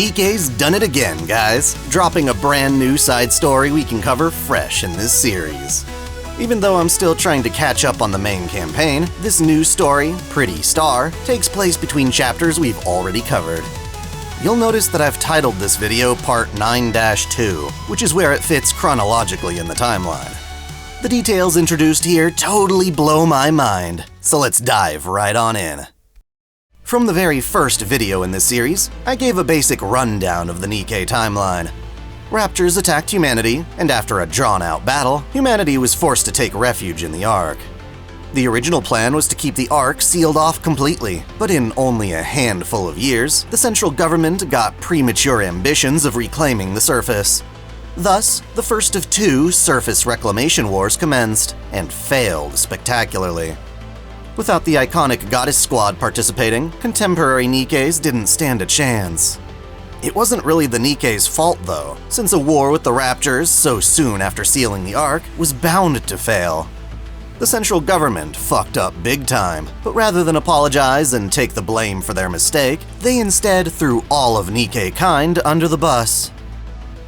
Nikke's done it again, guys, dropping a brand new side story we can cover fresh in this series. Even though I'm still trying to catch up on the main campaign, this new story, Pretty Star, takes place between chapters we've already covered. You'll notice that I've titled this video Part 9-2, which is where it fits chronologically in the timeline. The details introduced here totally blow my mind, so let's dive right on in. From the very first video in this series, I gave a basic rundown of the Nikke timeline. Raptures attacked humanity, and after a drawn-out battle, humanity was forced to take refuge in the Ark. The original plan was to keep the Ark sealed off completely, but in only a handful of years, the central government got premature ambitions of reclaiming the surface. Thus, the first of two surface reclamation wars commenced, and failed spectacularly. Without the iconic goddess squad participating, contemporary Nikkes didn't stand a chance. It wasn't really the Nikke's fault though, since a war with the raptures so soon after sealing the Ark was bound to fail. The central government fucked up big time, but rather than apologize and take the blame for their mistake, they instead threw all of Nikke kind under the bus.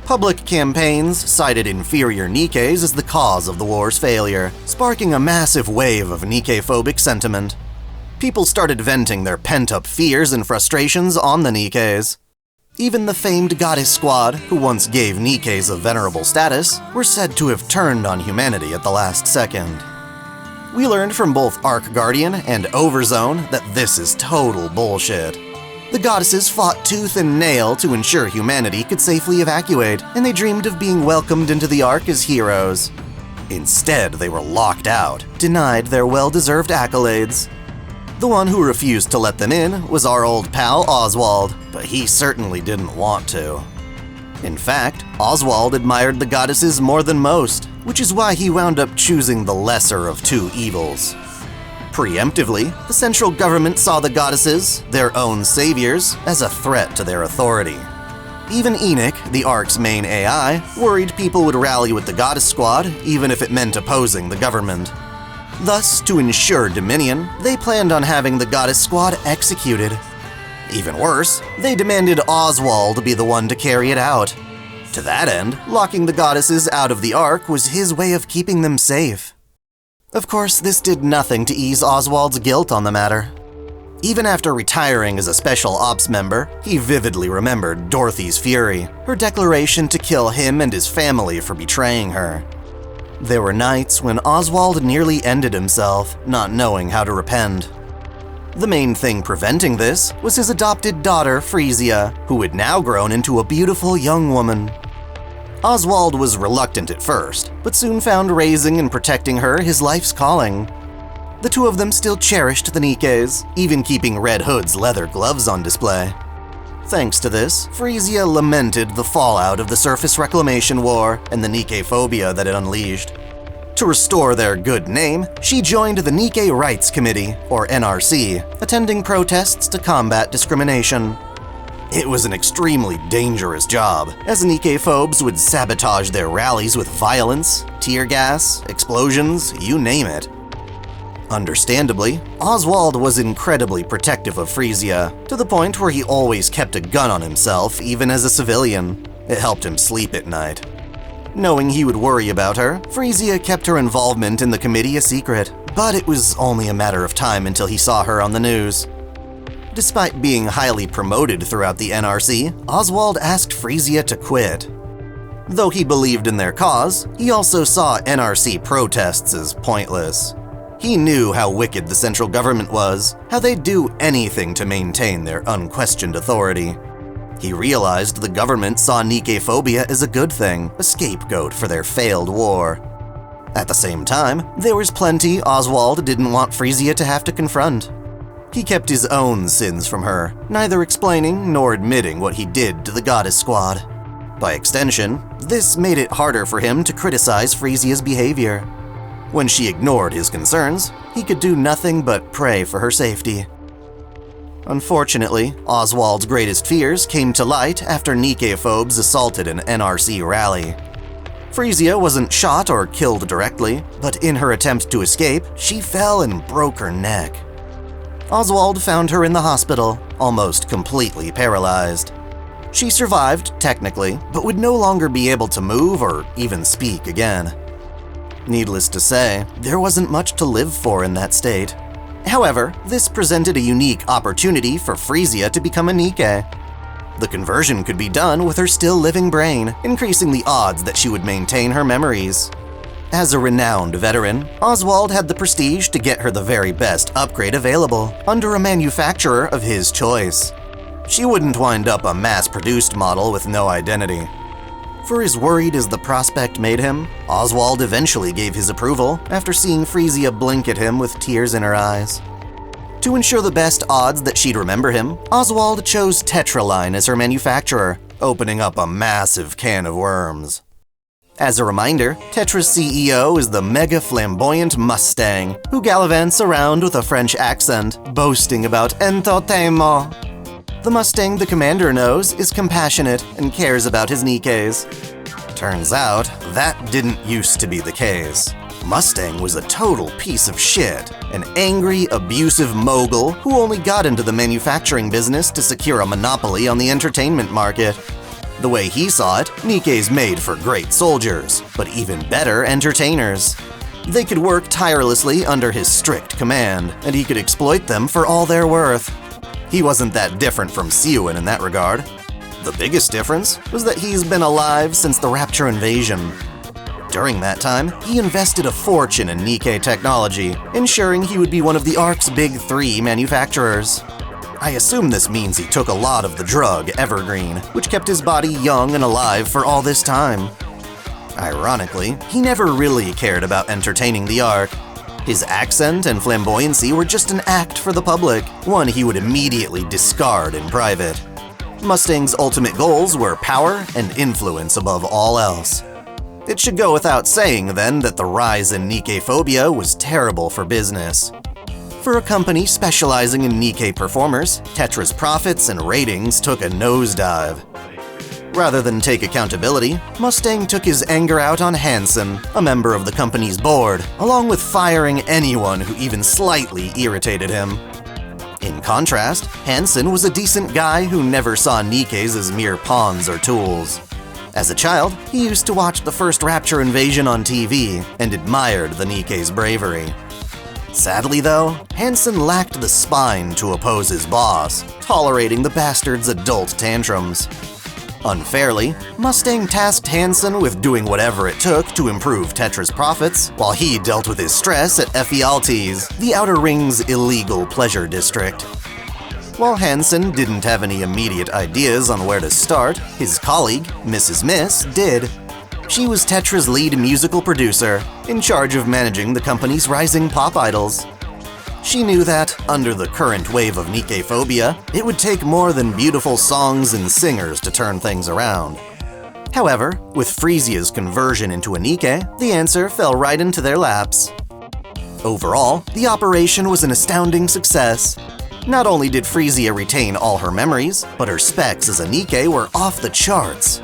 Public campaigns cited inferior Nikkes as the cause of the war's failure, sparking a massive wave of Nikke-phobic sentiment. People started venting their pent-up fears and frustrations on the Nikkes. Even the famed goddess squad, who once gave Nikkes a venerable status, were said to have turned on humanity at the last second. We learned from both Ark Guardian and Overzone that this is total bullshit. The goddesses fought tooth and nail to ensure humanity could safely evacuate, and they dreamed of being welcomed into the Ark as heroes. Instead, they were locked out, denied their well-deserved accolades. The one who refused to let them in was our old pal Oswald, but he certainly didn't want to. In fact, Oswald admired the goddesses more than most, which is why he wound up choosing the lesser of two evils. Preemptively, the central government saw the goddesses, their own saviors, as a threat to their authority. Even Enoch, the Ark's main AI, worried people would rally with the goddess squad, even if it meant opposing the government. Thus, to ensure dominion, they planned on having the goddess squad executed. Even worse, they demanded Oswald be the one to carry it out. To that end, locking the goddesses out of the Ark was his way of keeping them safe. Of course, this did nothing to ease Oswald's guilt on the matter. Even after retiring as a special ops member, he vividly remembered Dorothy's fury, her declaration to kill him and his family for betraying her. There were nights when Oswald nearly ended himself, not knowing how to repent. The main thing preventing this was his adopted daughter, Frisia, who had now grown into a beautiful young woman. Oswald was reluctant at first, but soon found raising and protecting her his life's calling. The two of them still cherished the Nikkes, even keeping Red Hood's leather gloves on display. Thanks to this, Frisia lamented the fallout of the Surface Reclamation War and the Nikke phobia that it unleashed. To restore their good name, she joined the Nikke Rights Committee, or NRC, attending protests to combat discrimination. It was an extremely dangerous job, as Nikke-phobes would sabotage their rallies with violence, tear gas, explosions, you name it. Understandably, Oswald was incredibly protective of Frisia, to the point where he always kept a gun on himself, even as a civilian. It helped him sleep at night. Knowing he would worry about her, Frisia kept her involvement in the committee a secret, but it was only a matter of time until he saw her on the news. Despite being highly promoted throughout the NRC, Oswald asked Frisia to quit. Though he believed in their cause, he also saw NRC protests as pointless. He knew how wicked the central government was, how they'd do anything to maintain their unquestioned authority. He realized the government saw Nikke-phobia as a good thing, a scapegoat for their failed war. At the same time, there was plenty Oswald didn't want Frisia to have to confront. He kept his own sins from her, neither explaining nor admitting what he did to the goddess squad. By extension, this made it harder for him to criticize Frisia's behavior. When she ignored his concerns, he could do nothing but pray for her safety. Unfortunately, Oswald's greatest fears came to light after Nikke-phobes assaulted an NRC rally. Frisia wasn't shot or killed directly, but in her attempt to escape, she fell and broke her neck. Oswald found her in the hospital, almost completely paralyzed. She survived, technically, but would no longer be able to move or even speak again. Needless to say, there wasn't much to live for in that state. However, this presented a unique opportunity for Frisia to become a Nikke. The conversion could be done with her still living brain, increasing the odds that she would maintain her memories. As a renowned veteran, Oswald had the prestige to get her the very best upgrade available, under a manufacturer of his choice. She wouldn't wind up a mass-produced model with no identity. For as worried as the prospect made him, Oswald eventually gave his approval after seeing Frisia blink at him with tears in her eyes. To ensure the best odds that she'd remember him, Oswald chose Tetraline as her manufacturer, opening up a massive can of worms. As a reminder, Tetra's CEO is the mega flamboyant Mustang, who gallivants around with a French accent, boasting about entertainment. The Mustang the commander knows is compassionate and cares about his Nikkes. Turns out, that didn't used to be the case. Mustang was a total piece of shit, an angry, abusive mogul who only got into the manufacturing business to secure a monopoly on the entertainment market. The way he saw it, Nikkes made for great soldiers, but even better entertainers. They could work tirelessly under his strict command, and he could exploit them for all they're worth. He wasn't that different from Siouan in that regard. The biggest difference was that he's been alive since the Rapture invasion. During that time, he invested a fortune in Nikke technology, ensuring he would be one of the Ark's big three manufacturers. I assume this means he took a lot of the drug Evergreen, which kept his body young and alive for all this time. Ironically, he never really cared about entertaining the Ark. His accent and flamboyancy were just an act for the public, one he would immediately discard in private. Mustang's ultimate goals were power and influence above all else. It should go without saying, then, that the rise in Nikke phobia was terrible for business. For a company specializing in Nikke performers, Tetra's profits and ratings took a nosedive. Rather than take accountability, Mustang took his anger out on Hansen, a member of the company's board, along with firing anyone who even slightly irritated him. In contrast, Hansen was a decent guy who never saw Nikkes as mere pawns or tools. As a child, he used to watch the first Rapture invasion on TV and admired the Nikke's bravery. Sadly though, Hansen lacked the spine to oppose his boss, tolerating the bastard's adult tantrums. Unfairly, Mustang tasked Hansen with doing whatever it took to improve Tetra's profits, while he dealt with his stress at Ephialtes, the Outer Ring's illegal pleasure district. While Hansen didn't have any immediate ideas on where to start, his colleague, Mrs. Miss, did. She was Tetra's lead musical producer, in charge of managing the company's rising pop idols. She knew that, under the current wave of Nikke phobia, it would take more than beautiful songs and singers to turn things around. However, with Frisia's conversion into a Nikke, the answer fell right into their laps. Overall, the operation was an astounding success. Not only did Frisia retain all her memories, but her specs as a Nikke were off the charts.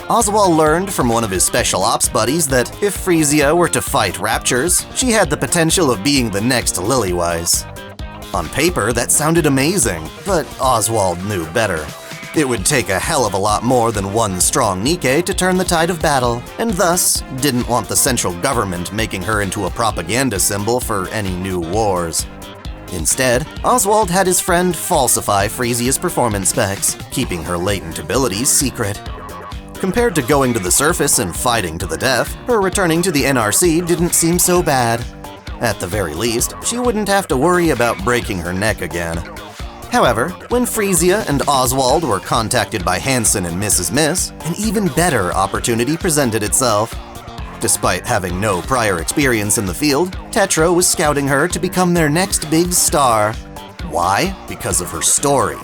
Oswald learned from one of his special ops buddies that if Frisia were to fight raptures, she had the potential of being the next Lillyweiss. On paper, that sounded amazing, but Oswald knew better. It would take a hell of a lot more than one strong Nikke to turn the tide of battle, and thus didn't want the central government making her into a propaganda symbol for any new wars. Instead, Oswald had his friend falsify Frisia's performance specs, keeping her latent abilities secret. Compared to going to the surface and fighting to the death, her returning to the NRC didn't seem so bad. At the very least, she wouldn't have to worry about breaking her neck again. However, when Frisia and Oswald were contacted by Hansen and Mrs. Miss, an even better opportunity presented itself. Despite having no prior experience in the field, Tetra was scouting her to become their next big star. Why? Because of her story.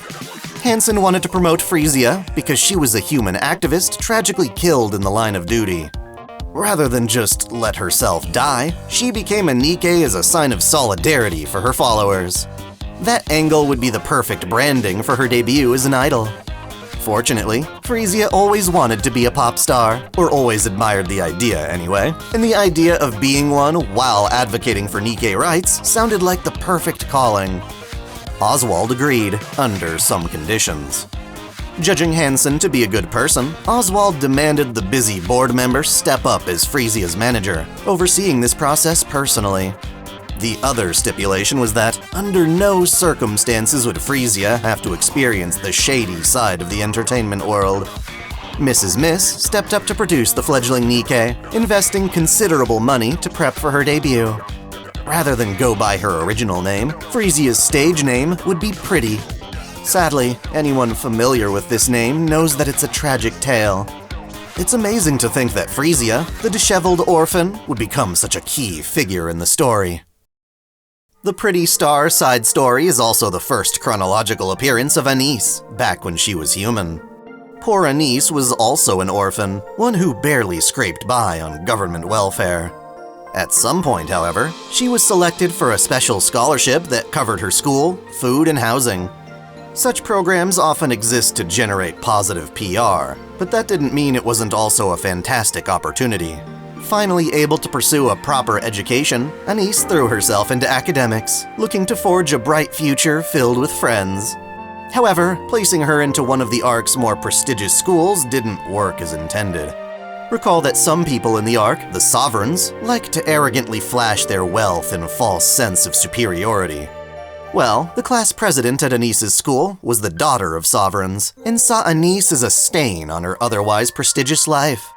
Hansen wanted to promote Frisia because she was a human activist tragically killed in the line of duty. Rather than just let herself die, she became a Nikke as a sign of solidarity for her followers. That angle would be the perfect branding for her debut as an idol. Fortunately, Frisia always wanted to be a pop star, or always admired the idea anyway, and the idea of being one while advocating for Nikke rights sounded like the perfect calling. Oswald agreed, under some conditions. Judging Hansen to be a good person, Oswald demanded the busy board member step up as Frisia's manager, overseeing this process personally. The other stipulation was that, under no circumstances would Frisia have to experience the shady side of the entertainment world. Mrs. Miss stepped up to produce the fledgling Nikke, investing considerable money to prep for her debut. Rather than go by her original name, Frisia's stage name would be Pretty. Sadly, anyone familiar with this name knows that it's a tragic tale. It's amazing to think that Frisia, the disheveled orphan, would become such a key figure in the story. The Pretty Star side story is also the first chronological appearance of Anise, back when she was human. Poor Anise was also an orphan, one who barely scraped by on government welfare. At some point, however, she was selected for a special scholarship that covered her school, food, and housing. Such programs often exist to generate positive PR, but that didn't mean it wasn't also a fantastic opportunity. Finally able to pursue a proper education, Anise threw herself into academics, looking to forge a bright future filled with friends. However, placing her into one of the Ark's more prestigious schools didn't work as intended. Recall that some people in the Ark, the Sovereigns, like to arrogantly flash their wealth and false sense of superiority. Well, the class president at Anise's school was the daughter of Sovereigns, and saw Anise as a stain on her otherwise prestigious life.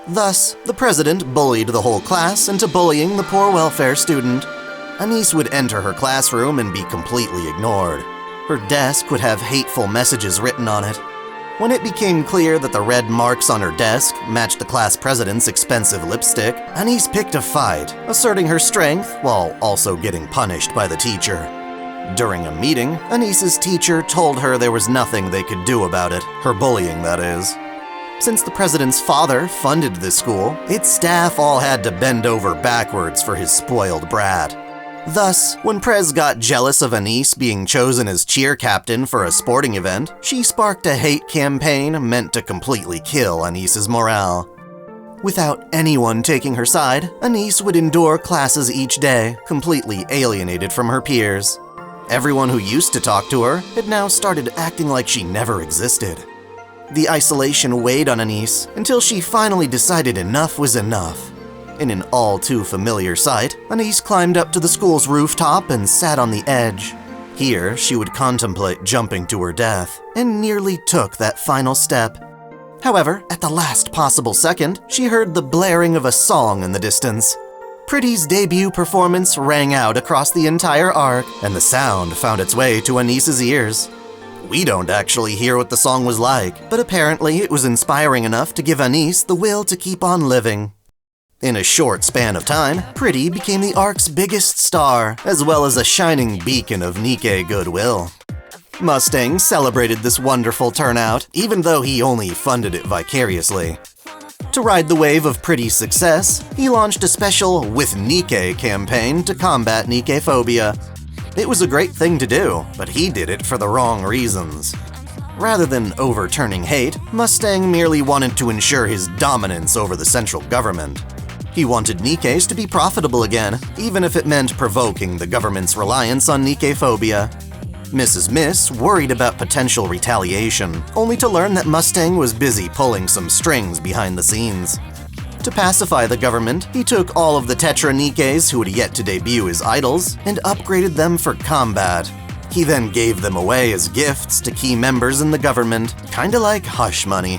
Thus, the president bullied the whole class into bullying the poor welfare student. Anise would enter her classroom and be completely ignored. Her desk would have hateful messages written on it. When it became clear that the red marks on her desk matched the class president's expensive lipstick, Anise picked a fight, asserting her strength while also getting punished by the teacher. During a meeting, Anise's teacher told her there was nothing they could do about it, her bullying that is. Since the president's father funded this school, its staff all had to bend over backwards for his spoiled brat. Thus, when Prez got jealous of Anise being chosen as cheer captain for a sporting event, she sparked a hate campaign meant to completely kill Anise's morale. Without anyone taking her side, Anise would endure classes each day, completely alienated from her peers. Everyone who used to talk to her had now started acting like she never existed. The isolation weighed on Anise until she finally decided enough was enough. In an all-too-familiar sight, Anise climbed up to the school's rooftop and sat on the edge. Here, she would contemplate jumping to her death, and nearly took that final step. However, at the last possible second, she heard the blaring of a song in the distance. Pretty's debut performance rang out across the entire Ark, and the sound found its way to Anise's ears. We don't actually hear what the song was like, but apparently it was inspiring enough to give Anise the will to keep on living. In a short span of time, Pretty became the Ark's biggest star, as well as a shining beacon of Nikke goodwill. Mustang celebrated this wonderful turnout, even though he only funded it vicariously. To ride the wave of Pretty's success, he launched a special With Nikke campaign to combat Nikke phobia. It was a great thing to do, but he did it for the wrong reasons. Rather than overturning hate, Mustang merely wanted to ensure his dominance over the central government. He wanted Nikkes to be profitable again, even if it meant provoking the government's reliance on Nikke phobia. Mrs. Miss worried about potential retaliation, only to learn that Mustang was busy pulling some strings behind the scenes. To pacify the government, he took all of the Tetra Nikkes who had yet to debut as idols and upgraded them for combat. He then gave them away as gifts to key members in the government, kinda like hush money.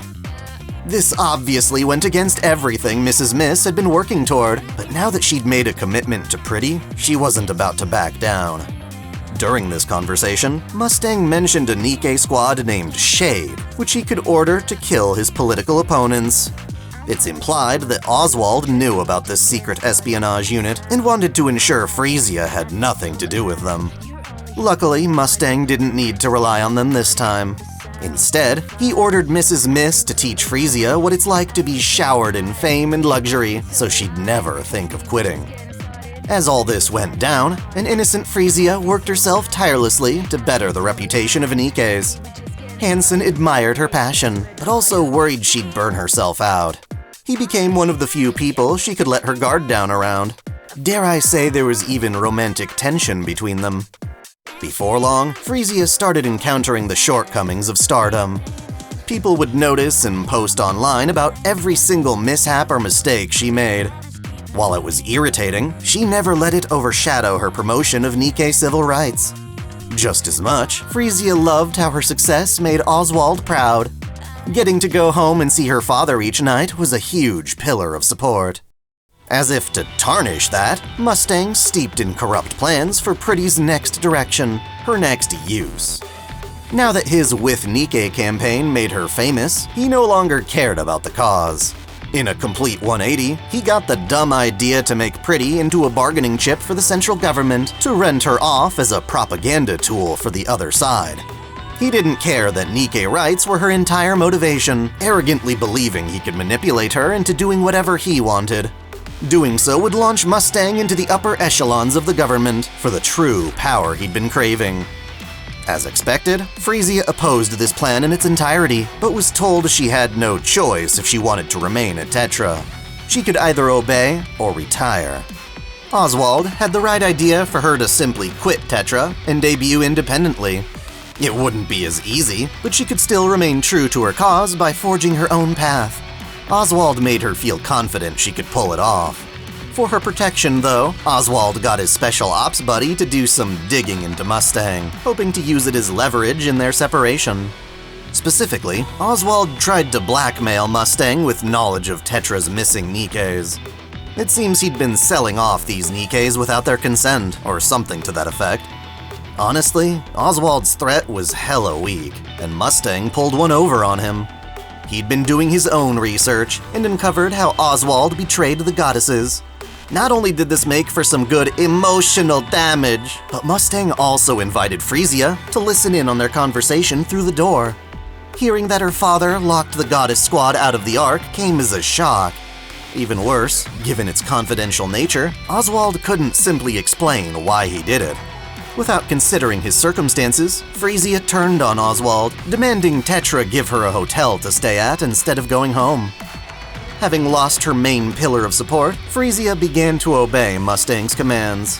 This obviously went against everything Mrs. Miss had been working toward, but now that she'd made a commitment to Pretty, she wasn't about to back down. During this conversation, Mustang mentioned a Nikke squad named Shade, which he could order to kill his political opponents. It's implied that Oswald knew about this secret espionage unit and wanted to ensure Frisia had nothing to do with them. Luckily, Mustang didn't need to rely on them this time. Instead, he ordered Mrs. Miss to teach Frisia what it's like to be showered in fame and luxury, so she'd never think of quitting. As all this went down, an innocent Frisia worked herself tirelessly to better the reputation of Nikkes. Hansen admired her passion, but also worried she'd burn herself out. He became one of the few people she could let her guard down around. Dare I say there was even romantic tension between them. Before long, Frisia started encountering the shortcomings of stardom. People would notice and post online about every single mishap or mistake she made. While it was irritating, she never let it overshadow her promotion of Nikke civil rights. Just as much, Frisia loved how her success made Oswald proud. Getting to go home and see her father each night was a huge pillar of support. As if to tarnish that, Mustang steeped in corrupt plans for Pretty's next direction, her next use. Now that his With Nikke campaign made her famous, he no longer cared about the cause. In a complete 180, he got the dumb idea to make Pretty into a bargaining chip for the central government to rent her off as a propaganda tool for the other side. He didn't care that Nikke rights were her entire motivation, arrogantly believing he could manipulate her into doing whatever he wanted. Doing so would launch Mustang into the upper echelons of the government for the true power he'd been craving. As expected, Frisia opposed this plan in its entirety, but was told she had no choice if she wanted to remain at Tetra. She could either obey or retire. Oswald had the right idea for her to simply quit Tetra and debut independently. It wouldn't be as easy, but she could still remain true to her cause by forging her own path. Oswald made her feel confident she could pull it off. For her protection, though, Oswald got his special ops buddy to do some digging into Mustang, hoping to use it as leverage in their separation. Specifically, Oswald tried to blackmail Mustang with knowledge of Tetra's missing Nikkes. It seems he'd been selling off these Nikkes without their consent, or something to that effect. Honestly, Oswald's threat was hella weak, and Mustang pulled one over on him. He'd been doing his own research and uncovered how Oswald betrayed the goddesses. Not only did this make for some good emotional damage, but Mustang also invited Frisia to listen in on their conversation through the door. Hearing that her father locked the goddess squad out of the Ark came as a shock. Even worse, given its confidential nature, Oswald couldn't simply explain why he did it. Without considering his circumstances, Frisia turned on Oswald, demanding Tetra give her a hotel to stay at instead of going home. Having lost her main pillar of support, Frisia began to obey Mustang's commands.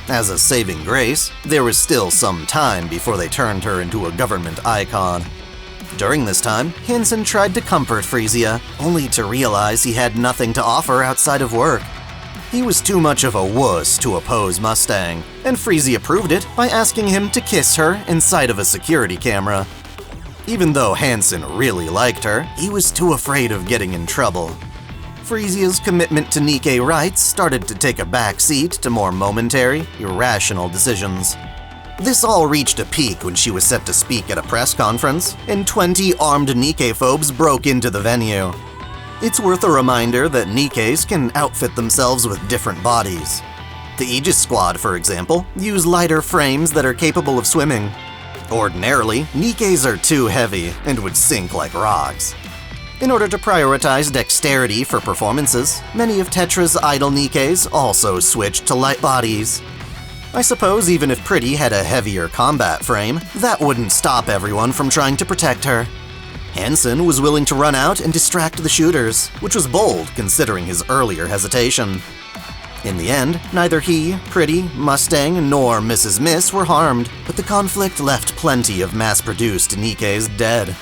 As a saving grace, there was still some time before they turned her into a government icon. During this time, Hansen tried to comfort Frisia, only to realize he had nothing to offer outside of work. He was too much of a wuss to oppose Mustang, and Frisia proved it by asking him to kiss her in sight of a security camera. Even though Hansen really liked her, he was too afraid of getting in trouble. Frisia's commitment to Nikke rights started to take a back seat to more momentary, irrational decisions. This all reached a peak when she was set to speak at a press conference, and 20 armed Nikke-phobes broke into the venue. It's worth a reminder that Nikkes can outfit themselves with different bodies. The Aegis Squad, for example, use lighter frames that are capable of swimming. Ordinarily, Nikkes are too heavy and would sink like rocks. In order to prioritize dexterity for performances, many of Tetra's idol Nikkes also switched to light bodies. I suppose even if Pretty had a heavier combat frame, that wouldn't stop everyone from trying to protect her. Hansen was willing to run out and distract the shooters, which was bold considering his earlier hesitation. In the end, neither he, Pretty, Mustang, nor Mrs. Miss were harmed, but the conflict left plenty of mass-produced Nikkes dead.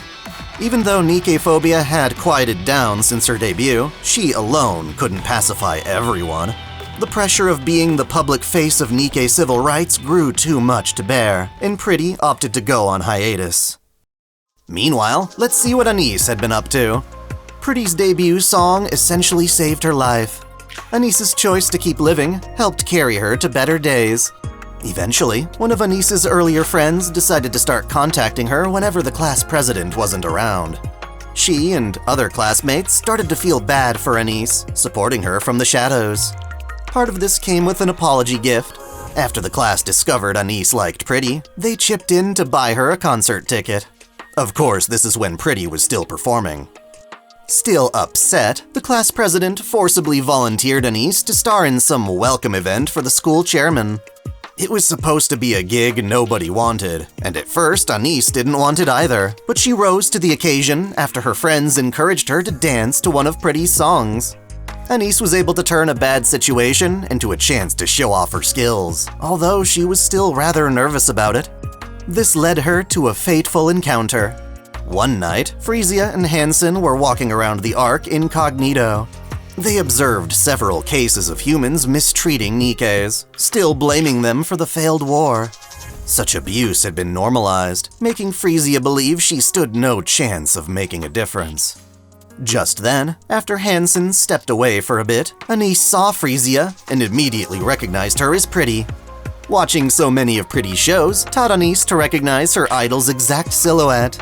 Even though Nikke-phobia had quieted down since her debut, she alone couldn't pacify everyone. The pressure of being the public face of Nikke civil rights grew too much to bear, and Pretty opted to go on hiatus. Meanwhile, let's see what Anise had been up to. Pretty's debut song essentially saved her life. Anise's choice to keep living helped carry her to better days. Eventually, one of Anise's earlier friends decided to start contacting her whenever the class president wasn't around. She and other classmates started to feel bad for Anise, supporting her from the shadows. Part of this came with an apology gift. After the class discovered Anise liked Pretty, they chipped in to buy her a concert ticket. Of course, this is when Pretty was still performing. Still upset, the class president forcibly volunteered Anise to star in some welcome event for the school chairman. It was supposed to be a gig nobody wanted, and at first Anise didn't want it either, but she rose to the occasion after her friends encouraged her to dance to one of Pretty's songs. Anise was able to turn a bad situation into a chance to show off her skills, although she was still rather nervous about it. This led her to a fateful encounter. One night, Frisia and Hansen were walking around the Ark incognito. They observed several cases of humans mistreating Nikkes, still blaming them for the failed war. Such abuse had been normalized, making Frisia believe she stood no chance of making a difference. Just then, after Hansen stepped away for a bit, Anise saw Frisia and immediately recognized her as Pretty. Watching so many of Pretty's shows taught Anise to recognize her idol's exact silhouette.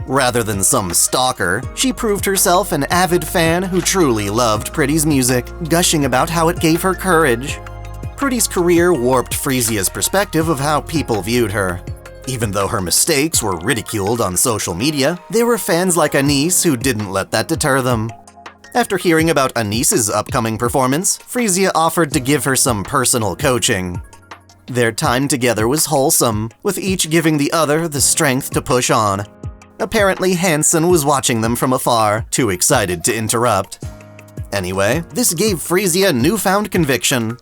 Rather than some stalker, she proved herself an avid fan who truly loved Pretty's music, gushing about how it gave her courage. Pretty's career warped Frisia's perspective of how people viewed her. Even though her mistakes were ridiculed on social media, there were fans like Anise who didn't let that deter them. After hearing about Anise's upcoming performance, Frisia offered to give her some personal coaching. Their time together was wholesome, with each giving the other the strength to push on. Apparently, Hansen was watching them from afar, too excited to interrupt. Anyway, this gave Frisia newfound conviction.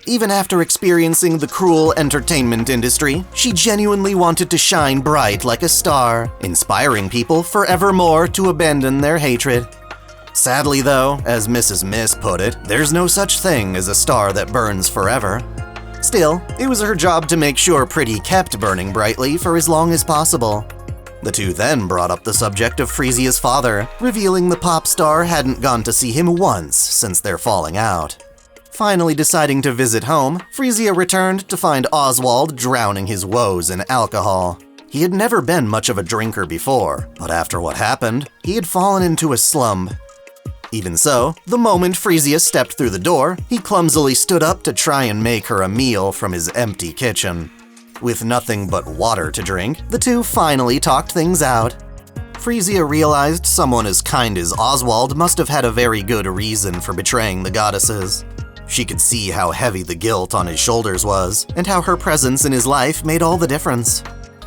Even after experiencing the cruel entertainment industry, she genuinely wanted to shine bright like a star, inspiring people forevermore to abandon their hatred. Sadly though, as Mrs. Miss put it, there's no such thing as a star that burns forever. Still, it was her job to make sure Pretty kept burning brightly for as long as possible. The two then brought up the subject of Frisia's father, revealing the pop star hadn't gone to see him once since their falling out. Finally deciding to visit home, Frisia returned to find Oswald drowning his woes in alcohol. He had never been much of a drinker before, but after what happened, he had fallen into a slump. Even so, the moment Frisia stepped through the door, he clumsily stood up to try and make her a meal from his empty kitchen. With nothing but water to drink, the two finally talked things out. Frisia realized someone as kind as Oswald must have had a very good reason for betraying the goddesses. She could see how heavy the guilt on his shoulders was, and how her presence in his life made all the difference.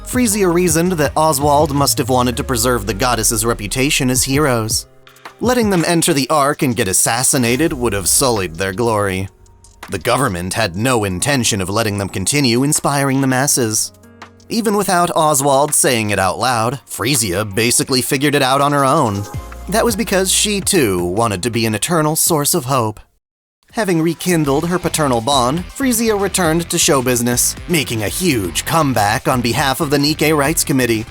Frisia reasoned that Oswald must have wanted to preserve the goddesses' reputation as heroes. Letting them enter the Ark and get assassinated would have sullied their glory. The government had no intention of letting them continue inspiring the masses. Even without Oswald saying it out loud, Frisia basically figured it out on her own. That was because she too wanted to be an eternal source of hope. Having rekindled her paternal bond, Frisia returned to show business, making a huge comeback on behalf of the Nikke Rights Committee.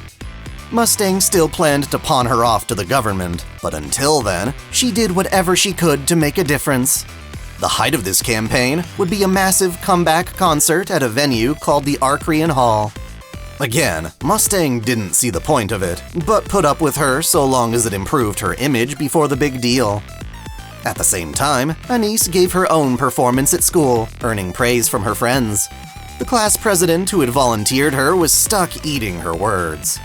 Mustang still planned to pawn her off to the government, but until then, she did whatever she could to make a difference. The height of this campaign would be a massive comeback concert at a venue called the Arcrian Hall. Again, Mustang didn't see the point of it, but put up with her so long as it improved her image before the big deal. At the same time, Anise gave her own performance at school, earning praise from her friends. The class president who had volunteered her was stuck eating her words.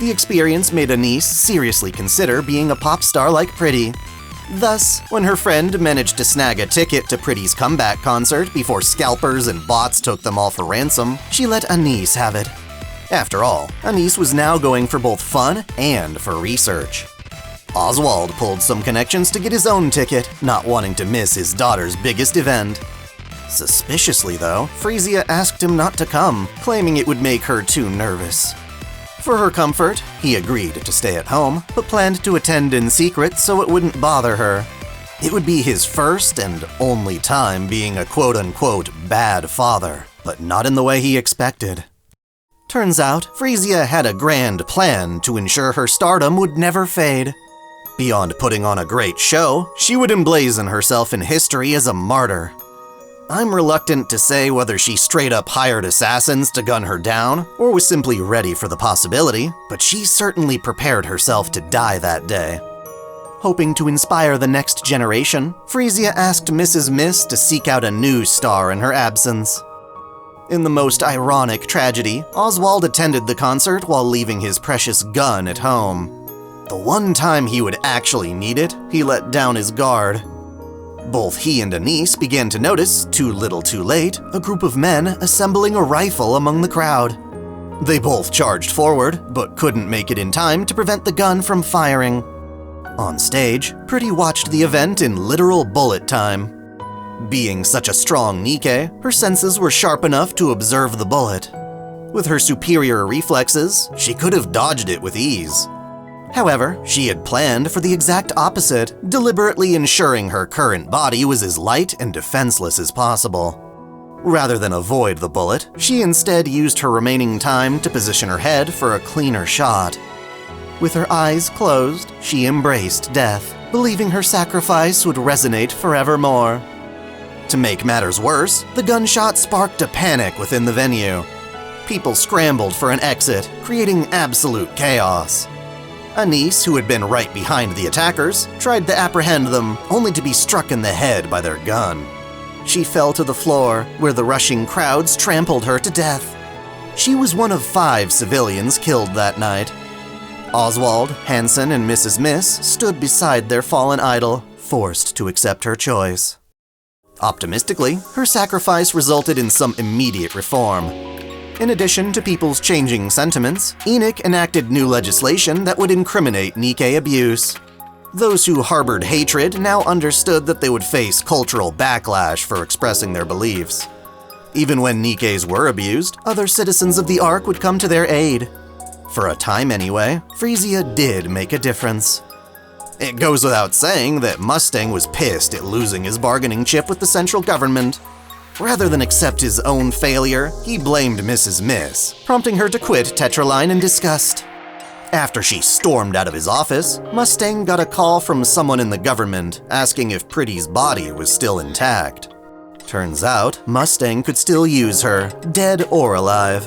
The experience made Anise seriously consider being a pop star like Pretty. Thus, when her friend managed to snag a ticket to Pretty's comeback concert before scalpers and bots took them all for ransom, she let Anise have it. After all, Anise was now going for both fun and for research. Oswald pulled some connections to get his own ticket, not wanting to miss his daughter's biggest event. Suspiciously though, Frisia asked him not to come, claiming it would make her too nervous. For her comfort, he agreed to stay at home, but planned to attend in secret so it wouldn't bother her. It would be his first and only time being a quote-unquote bad father, but not in the way he expected. Turns out, Frisia had a grand plan to ensure her stardom would never fade. Beyond putting on a great show, she would emblazon herself in history as a martyr. I'm reluctant to say whether she straight up hired assassins to gun her down, or was simply ready for the possibility, but she certainly prepared herself to die that day. Hoping to inspire the next generation, Frisia asked Mrs. Miss to seek out a new star in her absence. In the most ironic tragedy, Oswald attended the concert while leaving his precious gun at home. The one time he would actually need it, he let down his guard. Both he and Anise began to notice, too little too late, a group of men assembling a rifle among the crowd. They both charged forward, but couldn't make it in time to prevent the gun from firing. On stage, Pretty watched the event in literal bullet time. Being such a strong Nikke, her senses were sharp enough to observe the bullet. With her superior reflexes, she could have dodged it with ease. However, she had planned for the exact opposite, deliberately ensuring her current body was as light and defenseless as possible. Rather than avoid the bullet, she instead used her remaining time to position her head for a cleaner shot. With her eyes closed, she embraced death, believing her sacrifice would resonate forevermore. To make matters worse, the gunshot sparked a panic within the venue. People scrambled for an exit, creating absolute chaos. Anise, who had been right behind the attackers, tried to apprehend them, only to be struck in the head by their gun. She fell to the floor, where the rushing crowds trampled her to death. She was one of 5 civilians killed that night. Oswald, Hansen, and Mrs. Miss stood beside their fallen idol, forced to accept her choice. Optimistically, her sacrifice resulted in some immediate reform. In addition to people's changing sentiments, Enoch enacted new legislation that would incriminate Nikke abuse. Those who harbored hatred now understood that they would face cultural backlash for expressing their beliefs. Even when Nikkes were abused, other citizens of the Ark would come to their aid. For a time anyway, Frisia did make a difference. It goes without saying that Mustang was pissed at losing his bargaining chip with the central government. Rather than accept his own failure, he blamed Mrs. Miss, prompting her to quit Tetraline in disgust. After she stormed out of his office, Mustang got a call from someone in the government asking if Pretty's body was still intact. Turns out, Mustang could still use her, dead or alive.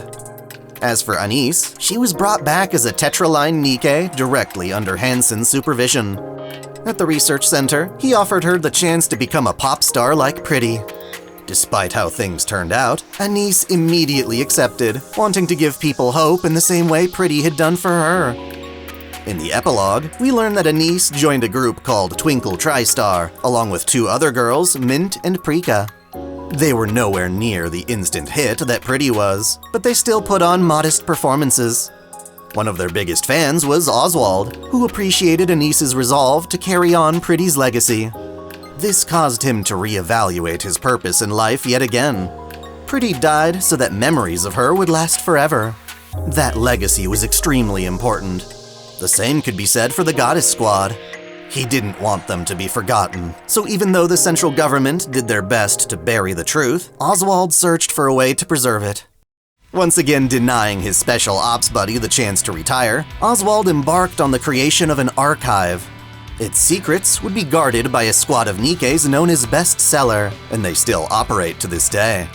As for Anise, she was brought back as a Tetraline Nikke directly under Hansen's supervision. At the research center, he offered her the chance to become a pop star like Pretty. Despite how things turned out, Anise immediately accepted, wanting to give people hope in the same way Pretty had done for her. In the epilogue, we learn that Anise joined a group called Twinkle TriStar, along with 2 other girls, Mint and Prika. They were nowhere near the instant hit that Pretty was, but they still put on modest performances. One of their biggest fans was Oswald, who appreciated Anise's resolve to carry on Pretty's legacy. This caused him to reevaluate his purpose in life yet again. Pretty died so that memories of her would last forever. That legacy was extremely important. The same could be said for the Goddess Squad. He didn't want them to be forgotten, so even though the central government did their best to bury the truth, Oswald searched for a way to preserve it. Once again denying his special ops buddy the chance to retire, Oswald embarked on the creation of an archive. Its secrets would be guarded by a squad of Nikkes known as Bestseller, and they still operate to this day.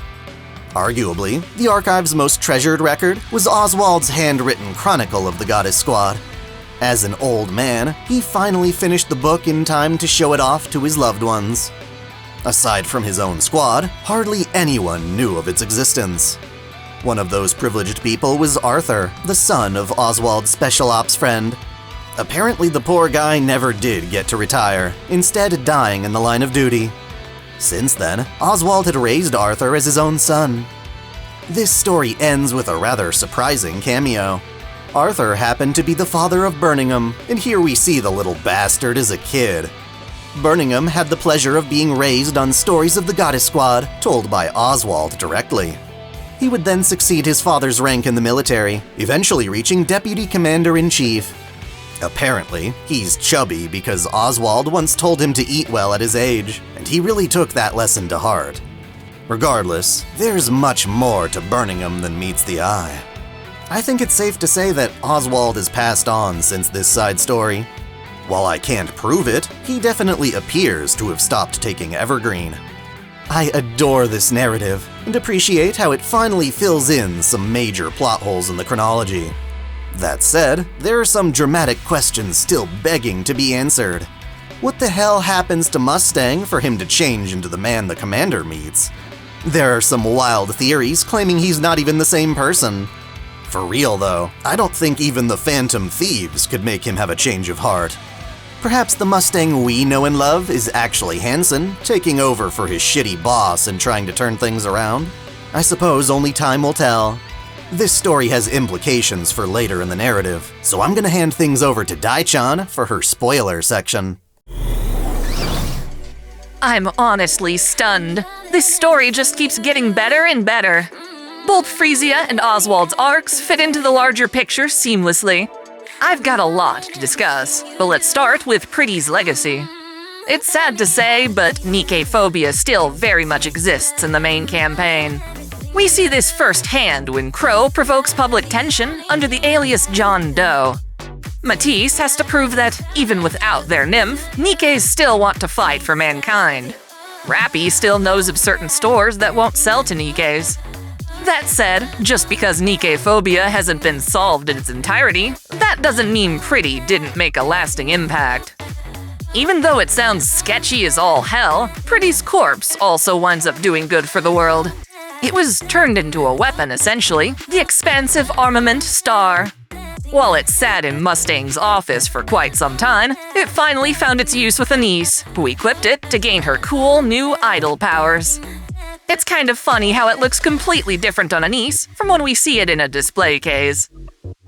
Arguably, the archive's most treasured record was Oswald's handwritten chronicle of the Goddess Squad. As an old man, he finally finished the book in time to show it off to his loved ones. Aside from his own squad, hardly anyone knew of its existence. One of those privileged people was Arthur, the son of Oswald's special ops friend. Apparently, the poor guy never did get to retire, instead dying in the line of duty. Since then, Oswald had raised Arthur as his own son. This story ends with a rather surprising cameo. Arthur happened to be the father of Burningum, and here we see the little bastard as a kid. Burningum had the pleasure of being raised on stories of the Goddess Squad, told by Oswald directly. He would then succeed his father's rank in the military, eventually reaching Deputy Commander-in-Chief. Apparently, he's chubby because Oswald once told him to eat well at his age, and he really took that lesson to heart. Regardless, there's much more to Burningum than meets the eye. I think it's safe to say that Oswald has passed on since this side story. While I can't prove it, he definitely appears to have stopped taking Evergreen. I adore this narrative, and appreciate how it finally fills in some major plot holes in the chronology. That said, there are some dramatic questions still begging to be answered. What the hell happens to Mustang for him to change into the man the commander meets? There are some wild theories claiming he's not even the same person. For real though, I don't think even the Phantom Thieves could make him have a change of heart. Perhaps the Mustang we know and love is actually Hansen, taking over for his shitty boss and trying to turn things around. I suppose only time will tell. This story has implications for later in the narrative, so I'm gonna hand things over to Dai-chan for her spoiler section. I'm honestly stunned. This story just keeps getting better and better. Both Frisia and Oswald's arcs fit into the larger picture seamlessly. I've got a lot to discuss, but let's start with Pretty's legacy. It's sad to say, but Nikke phobia still very much exists in the main campaign. We see this firsthand when Crow provokes public tension under the alias John Doe. Matisse has to prove that, even without their nymph, Nikkes still want to fight for mankind. Rapi still knows of certain stores that won't sell to Nikkes. That said, just because Nikke phobia hasn't been solved in its entirety, that doesn't mean Pretty didn't make a lasting impact. Even though it sounds sketchy as all hell, Pretty's corpse also winds up doing good for the world. It was turned into a weapon, essentially, the Expansive Armament Star. While it sat in Mustang's office for quite some time, it finally found its use with Anise, who equipped it to gain her cool new idol powers. It's kind of funny how it looks completely different on Anise from when we see it in a display case.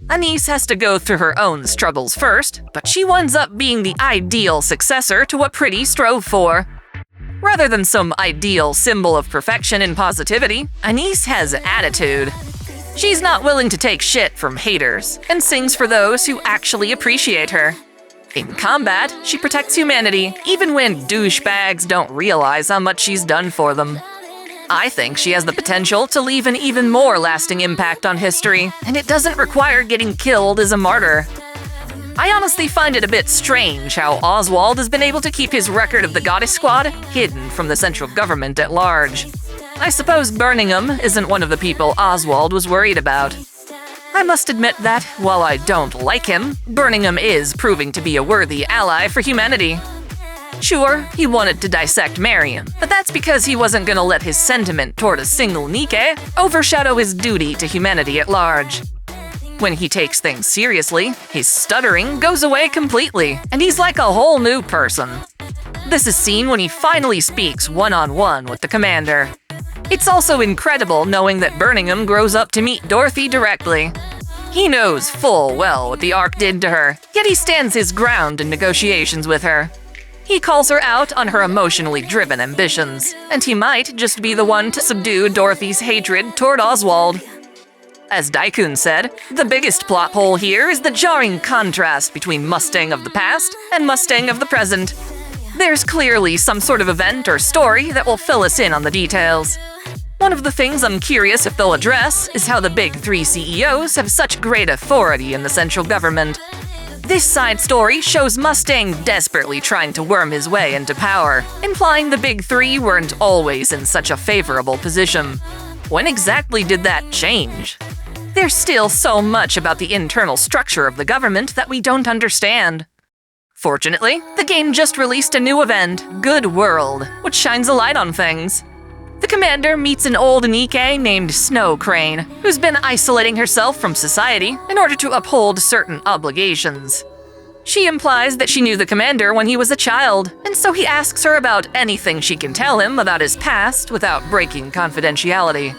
Anise has to go through her own struggles first, but she winds up being the ideal successor to what Pretty strove for. Rather than some ideal symbol of perfection and positivity, Anise has attitude. She's not willing to take shit from haters, and sings for those who actually appreciate her. In combat, she protects humanity, even when douchebags don't realize how much she's done for them. I think she has the potential to leave an even more lasting impact on history, and it doesn't require getting killed as a martyr. I honestly find it a bit strange how Oswald has been able to keep his record of the Goddess Squad hidden from the central government at large. I suppose Burningum isn't one of the people Oswald was worried about. I must admit that, while I don't like him, Burningum is proving to be a worthy ally for humanity. Sure, he wanted to dissect Marian, but that's because he wasn't gonna let his sentiment toward a single Nikke overshadow his duty to humanity at large. When he takes things seriously, his stuttering goes away completely, and he's like a whole new person. This is seen when he finally speaks one-on-one with the commander. It's also incredible knowing that Burningum grows up to meet Dorothy directly. He knows full well what the Ark did to her, yet he stands his ground in negotiations with her. He calls her out on her emotionally driven ambitions, and he might just be the one to subdue Dorothy's hatred toward Oswald. As Dai-kun said, the biggest plot hole here is the jarring contrast between Mustang of the past and Mustang of the present. There's clearly some sort of event or story that will fill us in on the details. One of the things I'm curious if they'll address is how the big three CEOs have such great authority in the central government. This side story shows Mustang desperately trying to worm his way into power, implying the big three weren't always in such a favorable position. When exactly did that change? There's still so much about the internal structure of the government that we don't understand. Fortunately, the game just released a new event, Good World, which shines a light on things. The commander meets an old Nikke named Snow Crane, who's been isolating herself from society in order to uphold certain obligations. She implies that she knew the commander when he was a child, and so he asks her about anything she can tell him about his past without breaking confidentiality.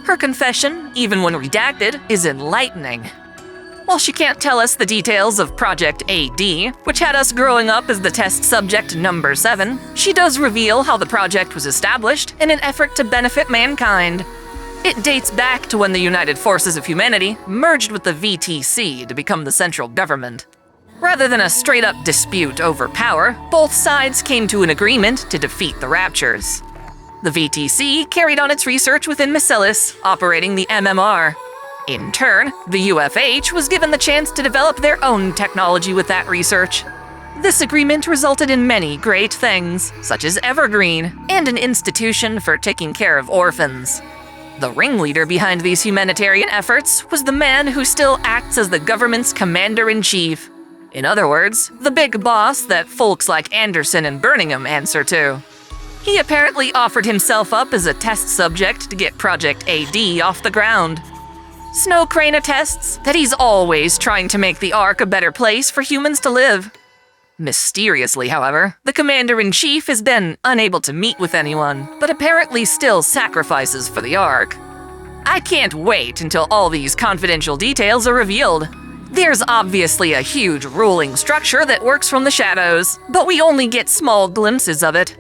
Her confession, even when redacted, is enlightening. While she can't tell us the details of Project AD, which had us growing up as the test subject number 7, she does reveal how the project was established in an effort to benefit mankind. It dates back to when the United Forces of Humanity merged with the VTC to become the central government. Rather than a straight-up dispute over power, both sides came to an agreement to defeat the raptures. The VTC carried on its research within Miscelis, operating the MMR. In turn, the UFH was given the chance to develop their own technology with that research. This agreement resulted in many great things, such as Evergreen and an institution for taking care of orphans. The ringleader behind these humanitarian efforts was the man who still acts as the government's commander-in-chief. In other words, the big boss that folks like Andersen and Burningum answer to. He apparently offered himself up as a test subject to get Project AD off the ground. Snow Crane attests that he's always trying to make the Ark a better place for humans to live. Mysteriously, however, the commander-in-chief has been unable to meet with anyone, but apparently still sacrifices for the Ark. I can't wait until all these confidential details are revealed. There's obviously a huge ruling structure that works from the shadows, but we only get small glimpses of it.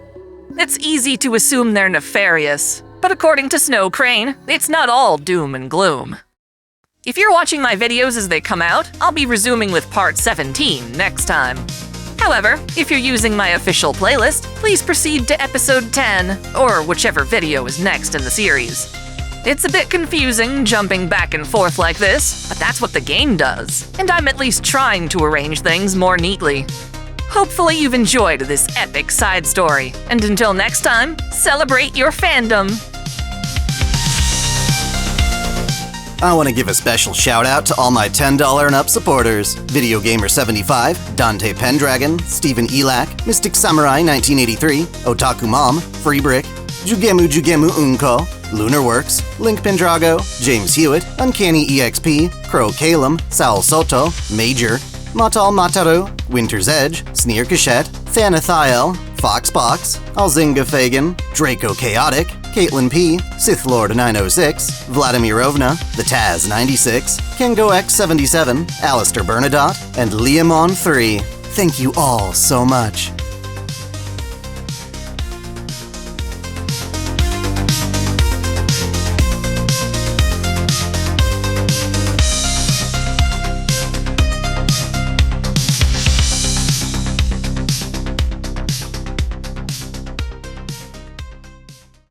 It's easy to assume they're nefarious, but according to Snow Crane, it's not all doom and gloom. If you're watching my videos as they come out, I'll be resuming with part 17 next time. However, if you're using my official playlist, please proceed to episode 10, or whichever video is next in the series. It's a bit confusing jumping back and forth like this, but that's what the game does, and I'm at least trying to arrange things more neatly. Hopefully you've enjoyed this epic side story, and until next time, celebrate your fandom! I want to give a special shout out to all my $10 and up supporters: Video Gamer 75, Dante Pendragon, Stephen Elak, Mystic Samurai 1983, Otaku Mom, Freebrick, Jugemu Unko, Lunarworks, Link Pendrago, James Hewitt, Uncanny EXP, Crow Kalem, Sal Soto, Major, Matal Mataru, Winter's Edge, Sneer Cachette, Thanathiel, Foxbox, Alzinga Fagan, Draco Chaotic, Caitlin P, Sith Lord 906, Vladimir Rovna, The Taz 96, Kengo X 77, Alistair Bernadotte, and Liamon 3. Thank you all so much.